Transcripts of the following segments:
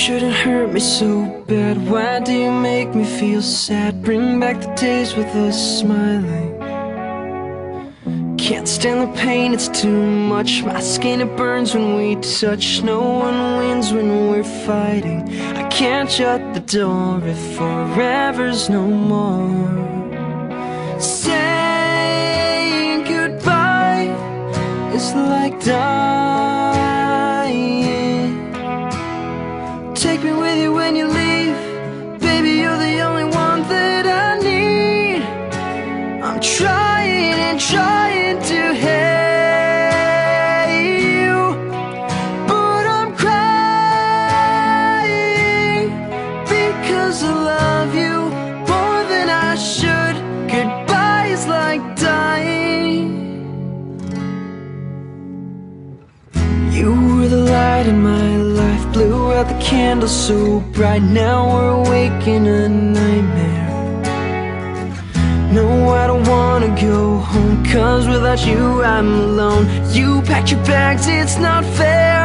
shouldn't hurt me so bad. Why do you make me feel sad? Bring back the days with us smiling. Can't stand the pain, it's too much. My skin, it burns when we touch. No one wins when we're fighting. I can't shut the door if forever's no more. Saying goodbye is like dying. Take me with you when you leave. Baby, you're the only one that I need. I'm trying and trying to hate you, but I'm crying because I love you more than I should. Goodbye is like dying. You were the light in my life, blew out the candle so bright. Now we're awake in a nightmare. No, I don't wanna go home, 'cause without you I'm alone. You packed your bags, it's not fair.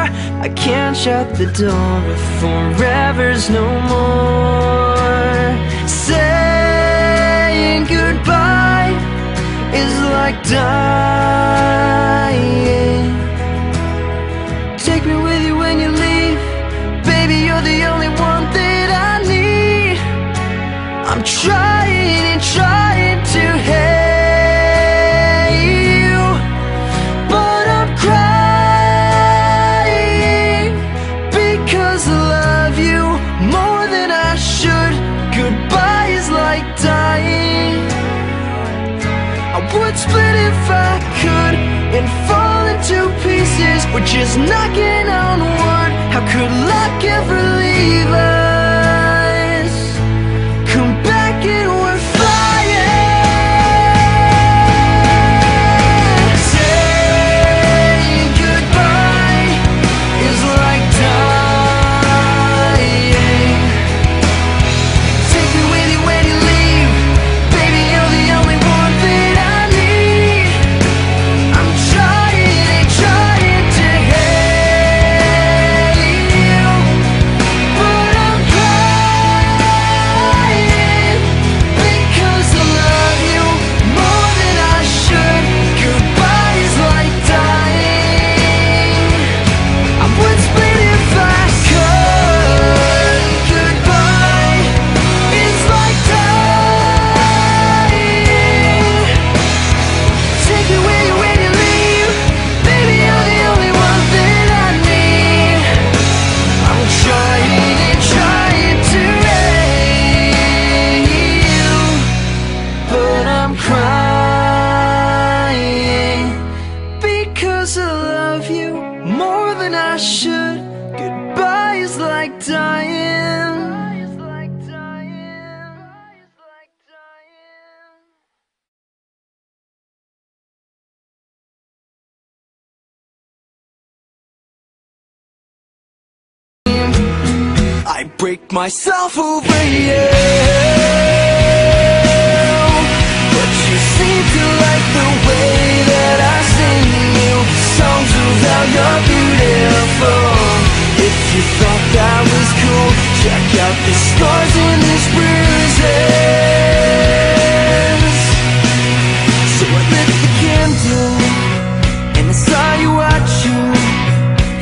I can't shut the door if forever's no more. Saying goodbye is like dying. Take me with you when you leave. Baby, you're the only one that I need. I'm trying and trying to hate you, but I'm crying because I love you more than I should. Goodbye is like dying. I would split if I could and fall into pieces. We're just knocking on wood. How could luck ever leave us? Come back and we're flying. Saying goodbye is like dying. Take me with you when you leave. Baby, you're the only one that I need. I'm trying and trying to hate you, but I'm crying because I love you more than I should. Goodbye is like dying. I would split if I could. Goodbye is like dying. Take me with you when you leave. Baby, you're the only one that I need. I'm trying and trying to hate you, but I'm crying because I love you more than I should. Goodbye is like dying. I break myself over you, but you seem to like the way that I sing you songs of how you're beautiful. If you thought that was cool, check out the scars and these bruises. So I lit the candle and I saw you watching.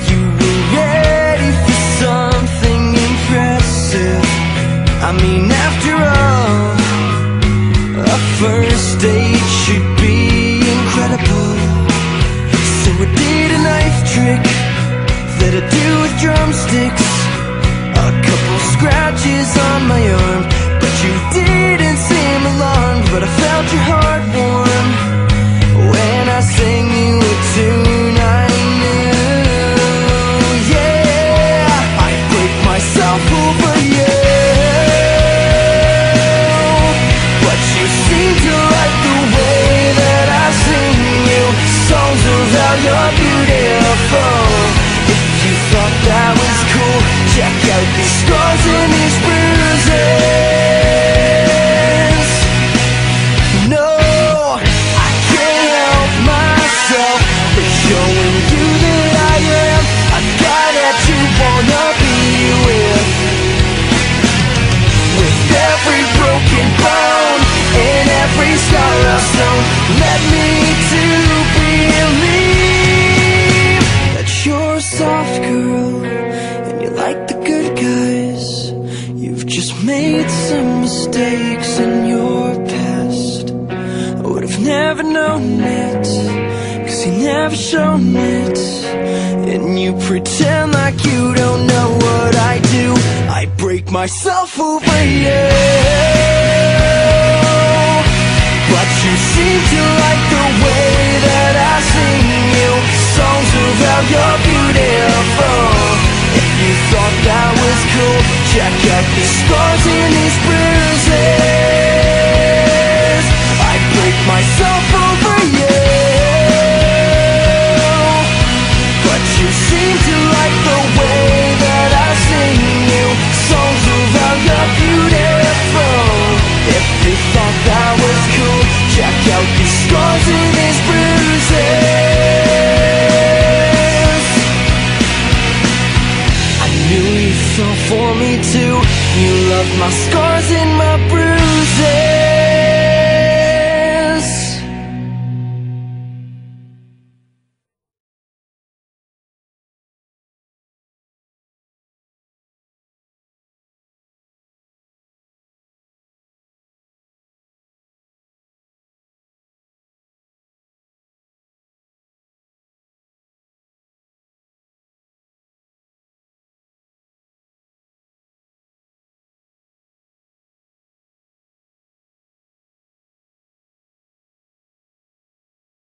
You were ready for something impressive. I mean, after all, a first date should be incredible. So I did a knife trick that I do with drumsticks. A couple scratches on my arm, but you didn't seem alarmed. But I felt your heart warm when I sang you a tune I knew. Yeah, I break myself over you, but you seem to like the mistakes in your past, I would have never known it, 'cause you never shown it. And you pretend like you don't know what I do. I break myself over you, but you seem to like the way that I sing you songs about you're beautiful. If you thought that was cool, check